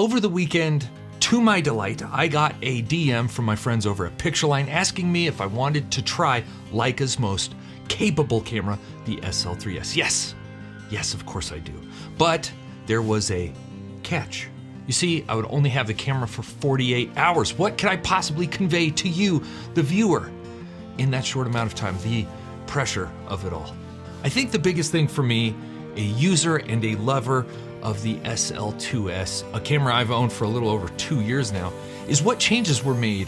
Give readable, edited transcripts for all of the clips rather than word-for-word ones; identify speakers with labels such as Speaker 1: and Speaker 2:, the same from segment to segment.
Speaker 1: over the weekend, to my delight, I got a DM from my friends over at Pictureline asking me if I wanted to try Leica's most capable camera, the SL3S. Yes, of course I do. But there was a catch. You see, I would only have the camera for 48 hours. What could I possibly convey to you, the viewer, in that short amount of time? The pressure of it all. I think the biggest thing for me, a user and a lover of the SL2S, a camera I've owned for a little over 2 years now, is what changes were made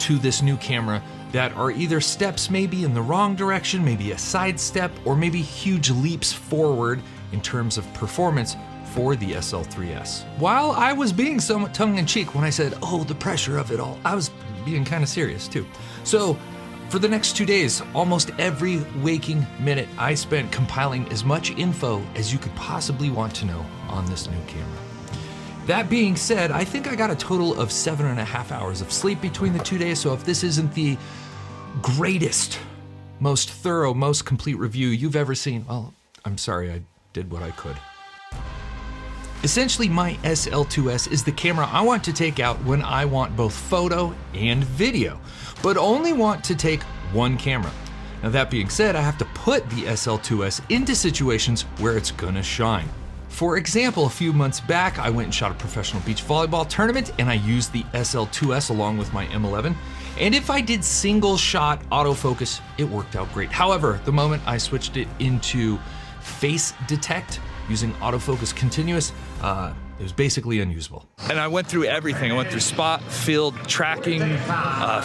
Speaker 1: to this new camera that are either steps maybe in the wrong direction, maybe a sidestep, or maybe huge leaps forward in terms of performance for the SL3S. While I was being somewhat tongue-in-cheek when I said, oh, the pressure of it all, I was being kind of serious too. So for the next 2 days, almost every waking minute I spent compiling as much info as you could possibly want to know on this new camera. That being said, I think I got a total of 7.5 hours of sleep between the 2 days, so if this isn't the greatest, most thorough, most complete review you've ever seen, well, I'm sorry, I did what I could. Essentially, my SL2S is the camera I want to take out when I want both photo and video, but only want to take one camera. Now that being said, I have to put the SL2S into situations where it's gonna shine. For example, a few months back, I went and shot a professional beach volleyball tournament and I used the SL2S along with my M11. And if I did single shot autofocus, it worked out great. However, the moment I switched it into face detect, using autofocus continuous, it was basically unusable. And I went through everything. I went through spot, field, tracking,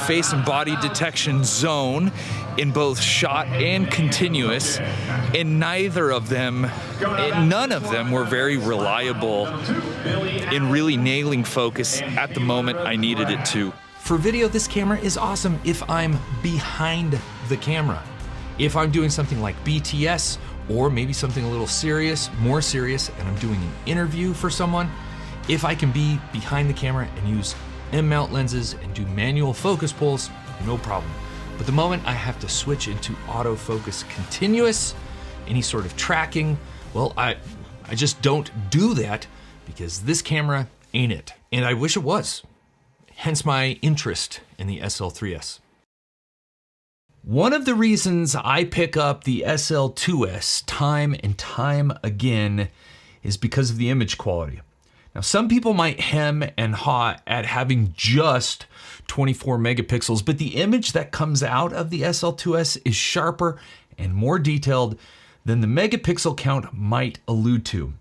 Speaker 1: face and body detection zone in both shot and continuous, and none of them were very reliable in really nailing focus at the moment I needed it to. For video, this camera is awesome if I'm behind the camera. If I'm doing something like BTS, or maybe something a little serious, more serious, and I'm doing an interview for someone, if I can be behind the camera and use M-mount lenses and do manual focus pulls, no problem. But the moment I have to switch into autofocus continuous, any sort of tracking, well, I just don't do that because this camera ain't it. And I wish it was. Hence my interest in the SL3S. One of the reasons I pick up the SL2S time and time again is because of the image quality. Now, some people might hem and haw at having just 24 megapixels, but the image that comes out of the SL2S is sharper and more detailed than the megapixel count might allude to.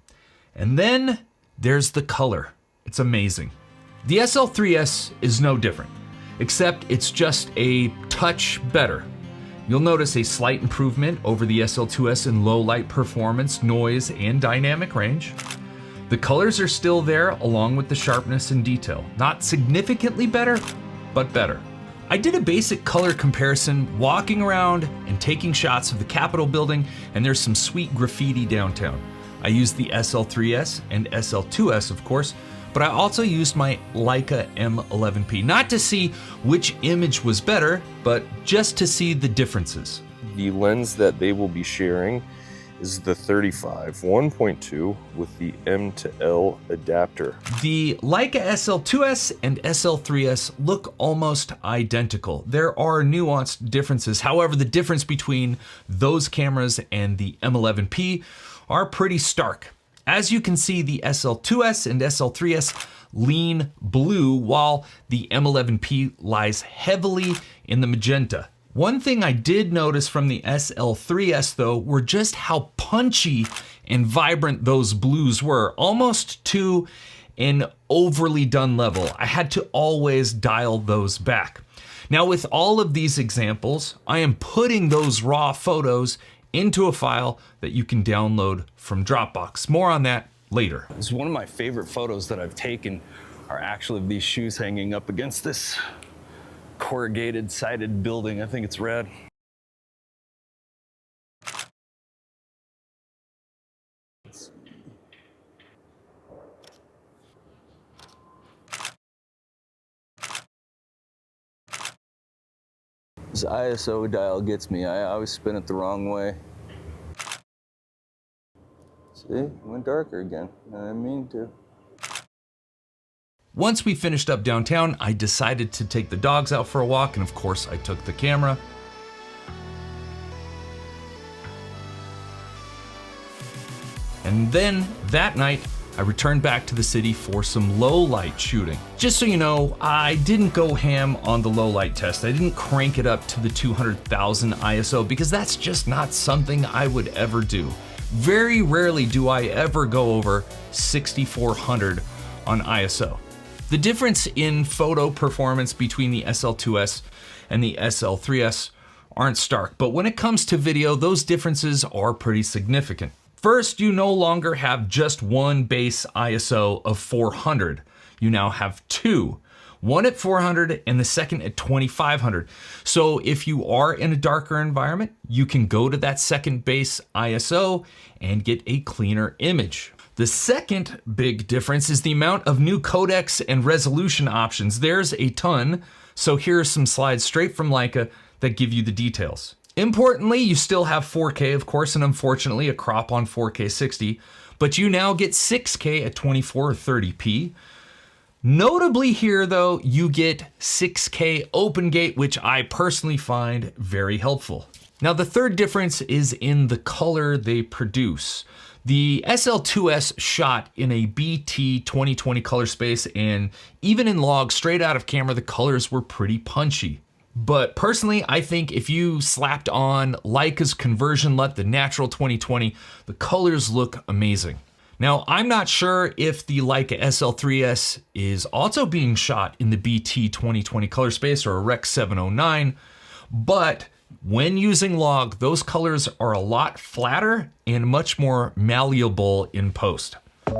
Speaker 1: And then there's the color. It's amazing. The SL3S is no different, except it's just a touch better. You'll notice a slight improvement over the SL2S in low light performance, noise, and dynamic range. The colors are still there along with the sharpness and detail. Not significantly better, but better. I did a basic color comparison walking around and taking shots of the Capitol building, and there's some sweet graffiti downtown. I used the SL3S and SL2S, of course, but I also used my Leica M11P, not to see which image was better, but just to see the differences.
Speaker 2: The lens that they will be sharing is the 35 1.2 with the M to L adapter.
Speaker 1: The Leica SL2S and SL3S look almost identical. There are nuanced differences. However, the difference between those cameras and the M11P are pretty stark. As you can see, the SL2S and SL3S lean blue, while the M11P lies heavily in the magenta. One thing I did notice from the SL3S though were just how punchy and vibrant those blues were, almost to an overly done level. I had to always dial those back. Now with all of these examples, I am putting those raw photos into a file that you can download from Dropbox. More on that later.
Speaker 3: It's one of my favorite photos that I've taken are actually these shoes hanging up against this corrugated sided building. I think it's rad. This ISO dial gets me. I always spin it the wrong way. See, it went darker again. I didn't mean to.
Speaker 1: Once we finished up downtown, I decided to take the dogs out for a walk, and of course I took the camera. And then that night, I returned back to the city for some low light shooting. Just so you know, I didn't go ham on the low light test. I didn't crank it up to the 200,000 ISO because that's just not something I would ever do. Very rarely do I ever go over 6400 on ISO. The difference in photo performance between the SL2S and the SL3S aren't stark, but when it comes to video, those differences are pretty significant. First, you no longer have just one base ISO of 400. You now have two. One at 400 and the second at 2500. So if you are in a darker environment, you can go to that second base ISO and get a cleaner image. The second big difference is the amount of new codecs and resolution options. There's a ton, so here are some slides straight from Leica that give you the details. Importantly, you still have 4K, of course, and unfortunately a crop on 4K 60, but you now get 6K at 24 or 30p. Notably here, though, you get 6K open gate, which I personally find very helpful. Now, the third difference is in the color they produce. The SL2S shot in a BT 2020 color space, and even in log straight out of camera, the colors were pretty punchy. But personally, I think if you slapped on Leica's conversion LUT, the natural 2020, the colors look amazing. Now, I'm not sure if the Leica SL3S is also being shot in the BT 2020 color space or a Rec 709, but when using log, those colors are a lot flatter and much more malleable in post. The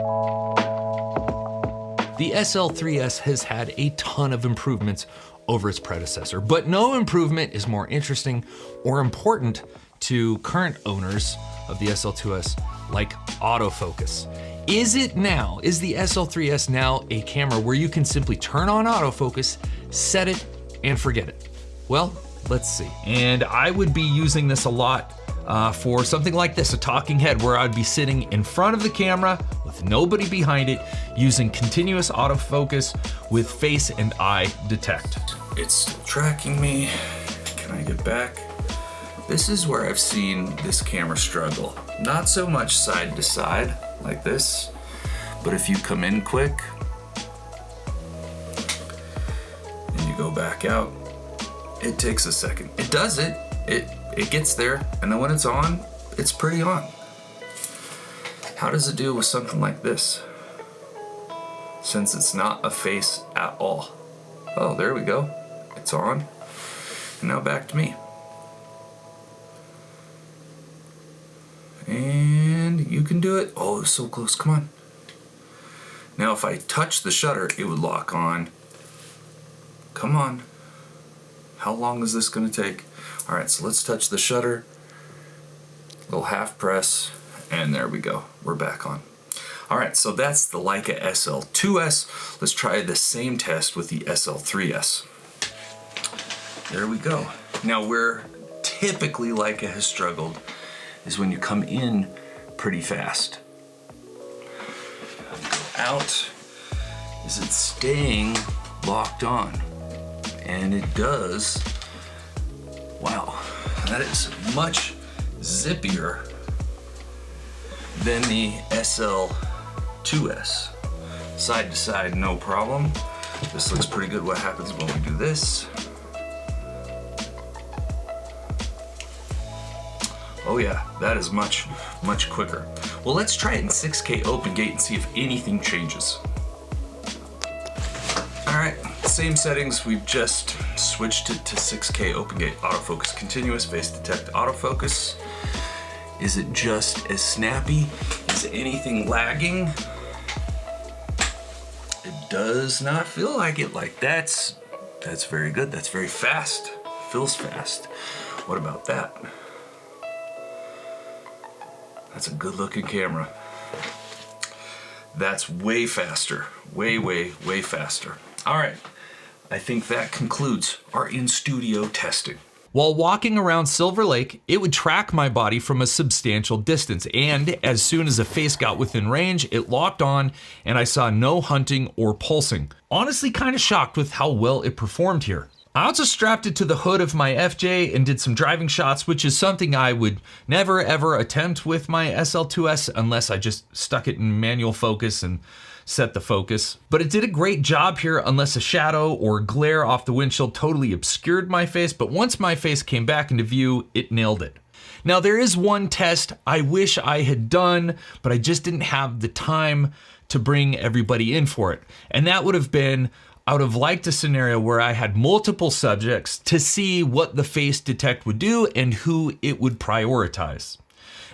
Speaker 1: SL3S has had a ton of improvements over its predecessor, but no improvement is more interesting or important to current owners of the SL2S like autofocus. Is the SL3S now a camera where you can simply turn on autofocus, set it, and forget it? Well, let's see. And I would be using this a lot for something like this, a talking head, where I'd be sitting in front of the camera with nobody behind it, using continuous autofocus with face and eye detect. It's still tracking me. Can I get back? This is where I've seen this camera struggle. Not so much side to side like this, but if you come in quick and you go back out, it takes a second. It does it. It gets there, and then when it's on, it's pretty on. How does it do with something like this? Since it's not a face at all. Oh, there we go. It's on. And now back to me. And you can do it. Oh, it's so close. Come on. Now, if I touch the shutter, it would lock on. Come on. How long is this going to take? All right, so let's touch the shutter. Little half press, and there we go. We're back on. All right, so that's the Leica SL2S. Let's try the same test with the SL3S. There we go. Now, where typically Leica has struggled is when you come in pretty fast. Go out. Is it staying locked on? And it does. Wow, that is much zippier than the SL2S. Side to side, no problem. This looks pretty good. What happens when we do this? Oh yeah, that is much, much quicker. Well, let's try it in 6K open gate and see if anything changes. All right, same settings. We've just switched it to 6K open gate. Autofocus continuous, face detect autofocus. Is it just as snappy? Is anything lagging? It does not feel like it. Like that's very good. That's very fast. Feels fast. What about that? That's a good looking camera. That's way faster. Way, way, way faster. All right. I think that concludes our in-studio testing. While walking around Silver Lake, it would track my body from a substantial distance, and as soon as a face got within range, it locked on and I saw no hunting or pulsing. Honestly, kind of shocked with how well it performed here. I also strapped it to the hood of my FJ and did some driving shots, which is something I would never ever attempt with my SL2S unless I just stuck it in manual focus and set the focus. But it did a great job here unless a shadow or glare off the windshield totally obscured my face, but once my face came back into view, it nailed it. Now there is one test I wish I had done, but I just didn't have the time to bring everybody in for it. And that would have been, I would have liked a scenario where I had multiple subjects to see what the face detect would do and who it would prioritize.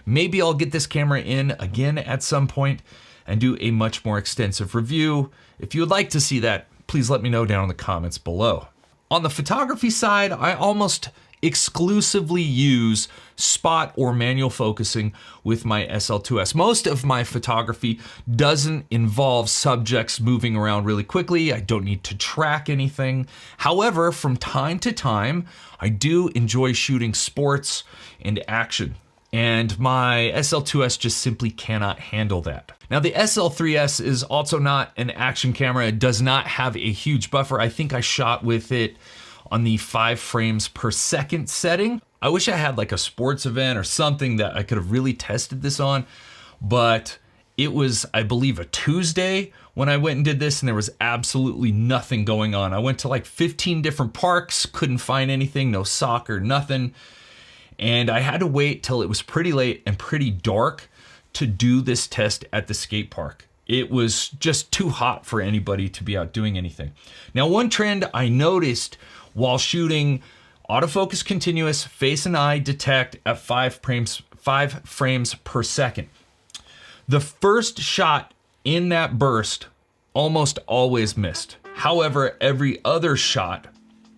Speaker 1: Maybe I'll get this camera in again at some point and do a much more extensive review. If you would like to see that, please let me know down in the comments below. On the photography side, I almost exclusively use spot or manual focusing with my SL2S. Most of my photography doesn't involve subjects moving around really quickly. I don't need to track anything. However, from time to time, I do enjoy shooting sports and action. And my SL2S just simply cannot handle that. Now the SL3S is also not an action camera. It does not have a huge buffer. I think I shot with it on the 5 frames per second setting. I wish I had like a sports event or something that I could have really tested this on, but it was, I believe, a Tuesday when I went and did this, and there was absolutely nothing going on. I went to like 15 different parks, couldn't find anything, no soccer, nothing. And I had to wait till it was pretty late and pretty dark to do this test at the skate park. It was just too hot for anybody to be out doing anything. Now, one trend I noticed while shooting autofocus continuous face and eye detect at 5 frames per second. The first shot in that burst almost always missed. However, every other shot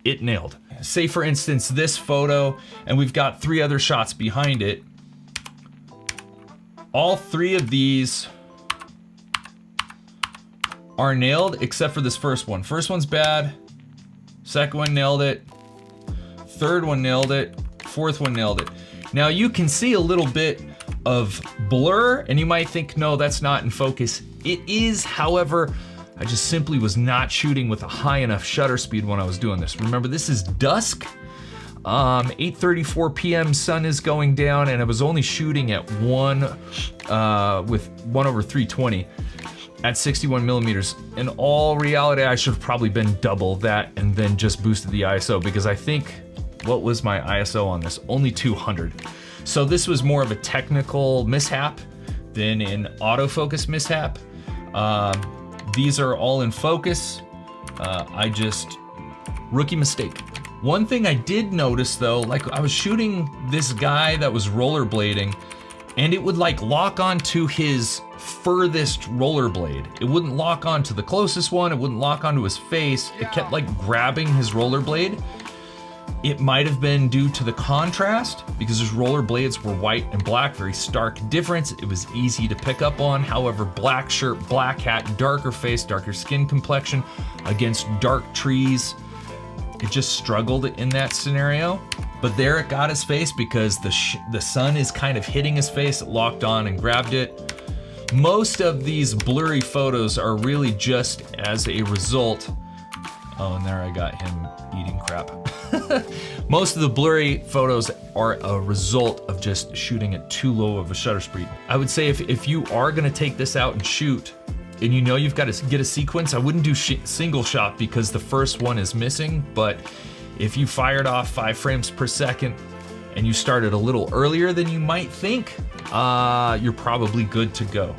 Speaker 1: it nailed. Say for instance this photo, and we've got 3 other shots behind it. All 3 of these are nailed except for this first one. First one's bad, second one nailed it, third one nailed it, fourth one nailed it. Now you can see a little bit of blur and you might think, no, that's not in focus. It is, however, I just simply was not shooting with a high enough shutter speed when I was doing this. Remember, this is dusk, 8:34 p.m. sun is going down, and I was only shooting at 1 with 1/320 at 61 millimeters. In all reality, I should have probably been double that and then just boosted the ISO, because I think, what was my ISO on this? Only 200. So this was more of a technical mishap than an autofocus mishap. These are all in focus. Rookie mistake. One thing I did notice though, like I was shooting this guy that was rollerblading, and it would like lock onto his furthest rollerblade. It wouldn't lock onto the closest one, it wouldn't lock onto his face. It kept like grabbing his rollerblade. It might have been due to the contrast, because his rollerblades were white and black, very stark difference. It was easy to pick up on. However, black shirt, black hat, darker face, darker skin complexion against dark trees, it just struggled in that scenario. But there it got his face because the sun is kind of hitting his face. It locked on and grabbed it. Most of these blurry photos are really just as a result. Oh, and there I got him eating crap. Most of the blurry photos are a result of just shooting at too low of a shutter speed. I would say if you are gonna take this out and shoot, and you know you've got to get a sequence, I wouldn't do single shot because the first one is missing, but if you fired off 5 frames per second and you started a little earlier than you might think, you're probably good to go.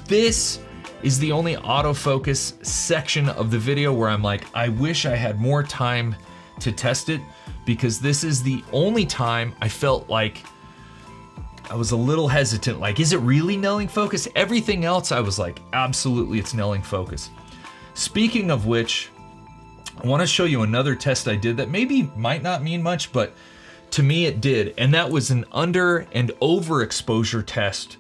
Speaker 1: This is the only autofocus section of the video where I'm like, I wish I had more time to test it, because this is the only time I felt like I was a little hesitant, like, is it really nailing focus? Everything else I was like, absolutely it's nailing focus. Speaking of which, I want to show you another test I did that maybe might not mean much, but to me it did, and that was an under and overexposure test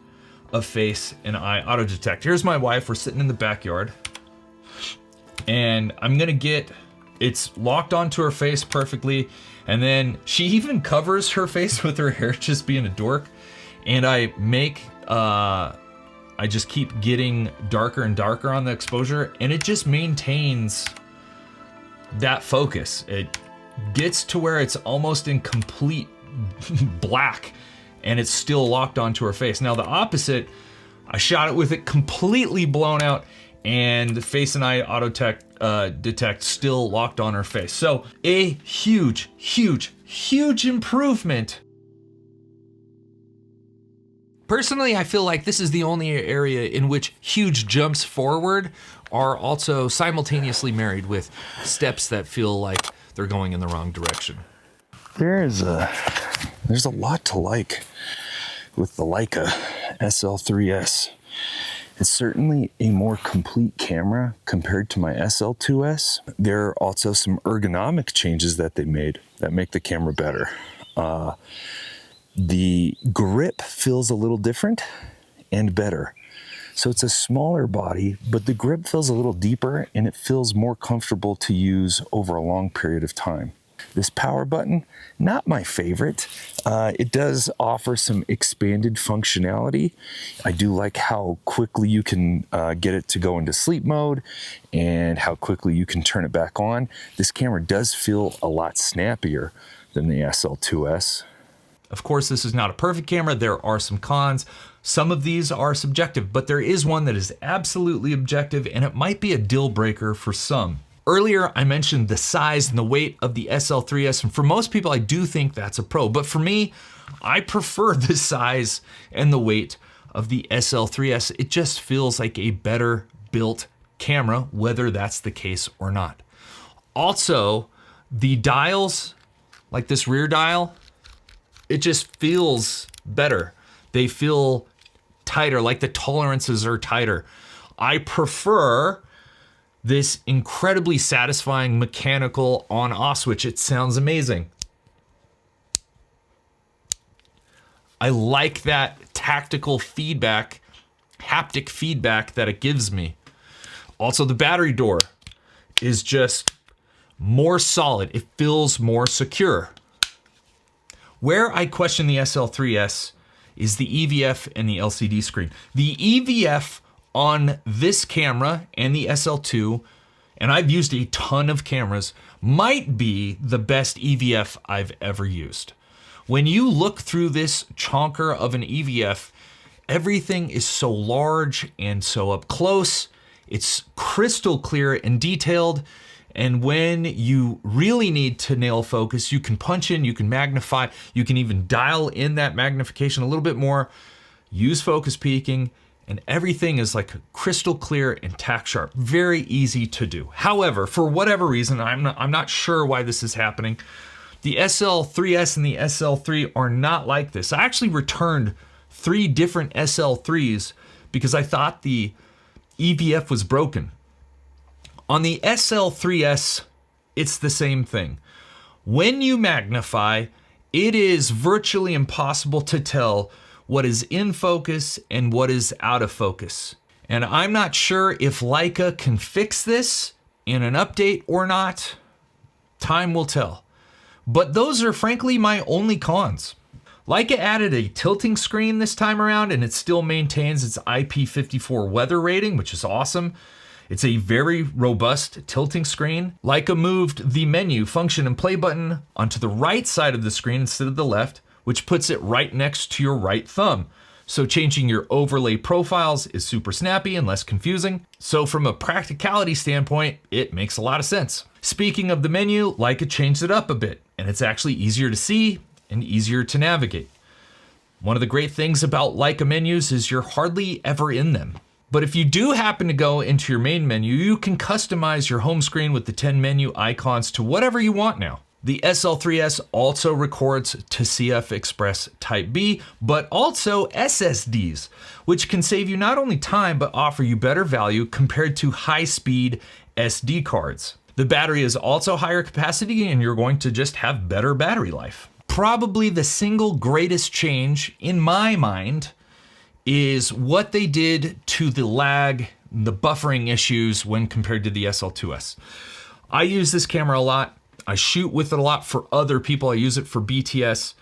Speaker 1: of face and eye auto detect. Here's my wife, we're sitting in the backyard, and I'm gonna get It's locked onto her face perfectly. And then she even covers her face with her hair, just being a dork. And I just keep getting darker and darker on the exposure, and it just maintains that focus. It gets to where it's almost in complete black, and it's still locked onto her face. Now the opposite, I shot it with it completely blown out, and the Face and Eye Auto Detect still locked on her face. So a huge, huge, huge improvement. Personally, I feel like this is the only area in which huge jumps forward are also simultaneously married with steps that feel like they're going in the wrong direction.
Speaker 2: There's a lot to like with the Leica SL3S. It's certainly a more complete camera compared to my SL2S. There are also some ergonomic changes that they made that make the camera better. The grip feels a little different and better. So it's a smaller body, but the grip feels a little deeper and it feels more comfortable to use over a long period of time. This power button, not my favorite. It does offer some expanded functionality. I do like how quickly you can get it to go into sleep mode and how quickly you can turn it back on. This camera does feel a lot snappier than the SL2S.
Speaker 1: Of course, this is not a perfect camera. There are some cons. Some of these are subjective, but there is one that is absolutely objective, and it might be a deal breaker for some. Earlier, I mentioned the size and the weight of the SL3S, and for most people, I do think that's a pro. But for me, I prefer the size and the weight of the SL3S. It just feels like a better built camera, whether that's the case or not. Also, the dials, like this rear dial, it just feels better. They feel tighter, like the tolerances are tighter. I prefer this incredibly satisfying mechanical on-off switch. It sounds amazing. I like that tactical feedback, haptic feedback that it gives me. Also, the battery door is just more solid. It feels more secure. Where I question the SL3S is the EVF and the LCD screen. The EVF on this camera and the SL2, and I've used a ton of cameras, might be the best EVF I've ever used. When you look through this chonker of an EVF, everything is so large and so up close. It's crystal clear and detailed. And when you really need to nail focus, you can punch in, you can magnify, you can even dial in that magnification a little bit more, use focus peaking, and everything is like crystal clear and tack sharp. Very easy to do. However, for whatever reason, I'm not sure why this is happening, the SL3S and the SL3 are not like this. I actually returned 3 different SL3s because I thought the EVF was broken. On the SL3S, it's the same thing. When you magnify, it is virtually impossible to tell what is in focus and what is out of focus. And I'm not sure if Leica can fix this in an update or not. Time will tell. But those are frankly my only cons. Leica added a tilting screen this time around, and it still maintains its IP54 weather rating, which is awesome. It's a very robust tilting screen. Leica moved the menu, function, and play button onto the right side of the screen instead of the left, which puts it right next to your right thumb. So changing your overlay profiles is super snappy and less confusing. So from a practicality standpoint, it makes a lot of sense. Speaking of the menu, Leica changed it up a bit, and it's actually easier to see and easier to navigate. One of the great things about Leica menus is you're hardly ever in them. But if you do happen to go into your main menu, you can customize your home screen with the 10 menu icons to whatever you want now. The SL3S also records to CF Express Type B, but also SSDs, which can save you not only time, but offer you better value compared to high-speed SD cards. The battery is also higher capacity, and you're going to just have better battery life. Probably the single greatest change, in my mind, is what they did to the lag, the buffering issues when compared to the SL2S. I use this camera a lot. I shoot with it a lot for other people. I use it for BTS.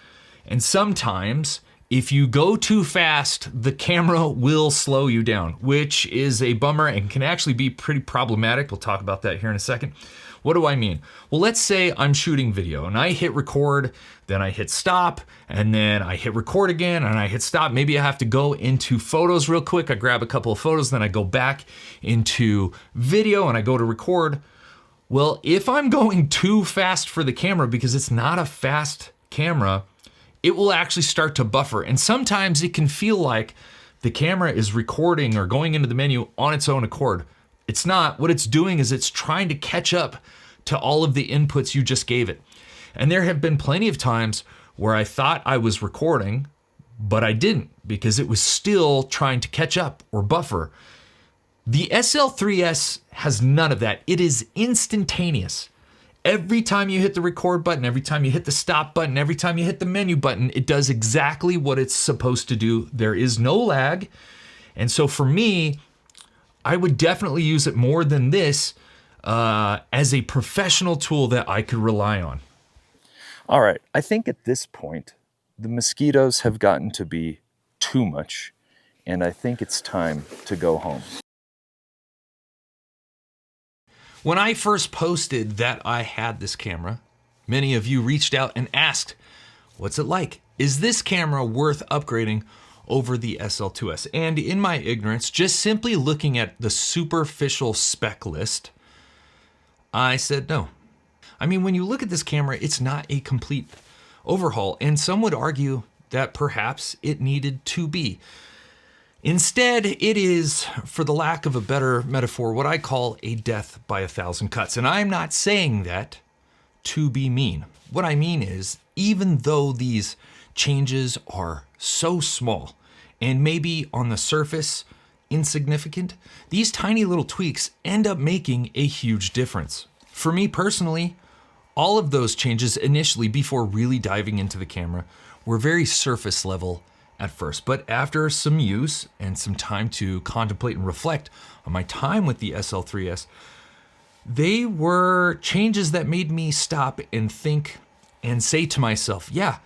Speaker 1: And sometimes if you go too fast, the camera will slow you down, which is a bummer and can actually be pretty problematic. We'll talk about that here in a second. What do I mean? Well, let's say I'm shooting video and I hit record, then I hit stop, and then I hit record again and I hit stop. Maybe I have to go into photos real quick. I grab a couple of photos, then I go back into video and I go to record. Well, if I'm going too fast for the camera because it's not a fast camera, it will actually start to buffer. And sometimes it can feel like the camera is recording or going into the menu on its own accord. It's not. What it's doing is it's trying to catch up to all of the inputs you just gave it. And there have been plenty of times where I thought I was recording, but I didn't because it was still trying to catch up or buffer. The SL3S has none of that. It is instantaneous. Every time you hit the record button, every time you hit the stop button, every time you hit the menu button, it does exactly what it's supposed to do. There is no lag. And so for me, I would definitely use it more than this as a professional tool that I could rely on.
Speaker 2: All right, I think at this point, the mosquitoes have gotten to be too much, and I think it's time to go home.
Speaker 1: When I first posted that I had this camera, many of you reached out and asked, what's it like? Is this camera worth upgrading over the SL2S? And in my ignorance, just simply looking at the superficial spec list, I said no. I mean, when you look at this camera, it's not a complete overhaul, and some would argue that perhaps it needed to be. Instead, it is, for the lack of a better metaphor, what I call a death by 1,000 cuts. And I'm not saying that to be mean. What I mean is, even though these changes are so small and maybe on the surface insignificant, these tiny little tweaks end up making a huge difference. For me personally, all of those changes initially, before really diving into the camera, were very surface level at first, but after some use and some time to contemplate and reflect on my time with the SL3S, they were changes that made me stop and think and say to myself, yeah,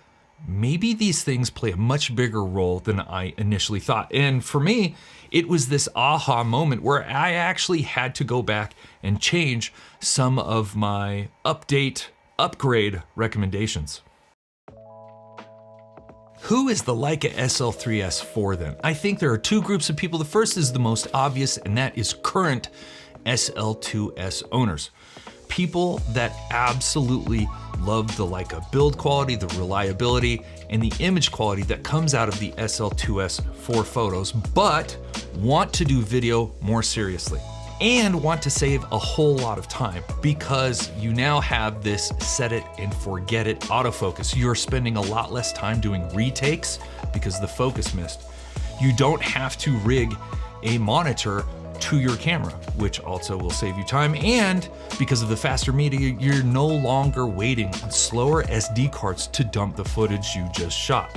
Speaker 1: maybe these things play a much bigger role than I initially thought. And for me, it was this aha moment where I actually had to go back and change some of my upgrade recommendations. Who is the Leica SL3S for then? I think there are two groups of people. The first is the most obvious, and that is current SL2S owners. People that absolutely love the Leica build quality, the reliability, and the image quality that comes out of the SL2S for photos, but want to do video more seriously and want to save a whole lot of time because you now have this set it and forget it autofocus. You're spending a lot less time doing retakes because the focus missed. You don't have to rig a monitor to your camera, which also will save you time. And because of the faster media, you're no longer waiting on slower SD cards to dump the footage you just shot.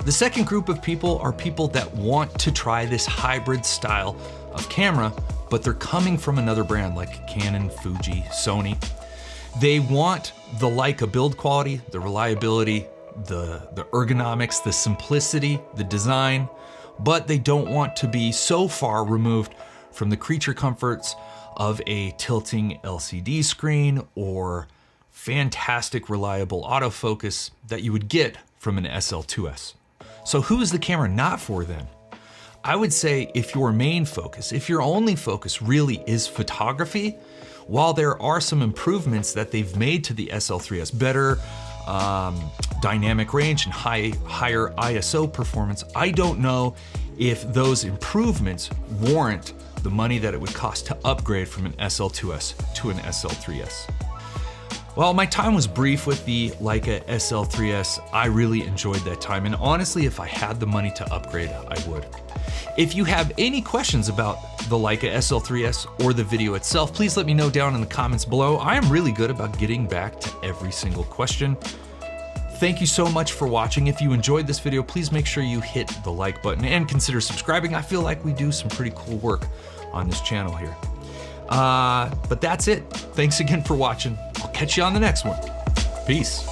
Speaker 1: The second group of people are people that want to try this hybrid style of camera, but they're coming from another brand like Canon, Fuji, Sony. They want the Leica build quality, the reliability, the ergonomics, the simplicity, the design, but they don't want to be so far removed from the creature comforts of a tilting LCD screen or fantastic reliable autofocus that you would get from an SL2S. So who is the camera not for then? I would say if your main focus, if your only focus really is photography, while there are some improvements that they've made to the SL3S, better dynamic range and higher ISO performance, I don't know if those improvements warrant the money that it would cost to upgrade from an SL2S to an SL3S. While my time was brief with the Leica SL3S, I really enjoyed that time, and honestly, if I had the money to upgrade, I would. If you have any questions about the Leica SL3S or the video itself, please let me know down in the comments below. I am really good about getting back to every single question. Thank you so much for watching. If you enjoyed this video, please make sure you hit the like button and consider subscribing. I feel like we do some pretty cool work on this channel here. But that's it. Thanks again for watching. I'll catch you on the next one. Peace.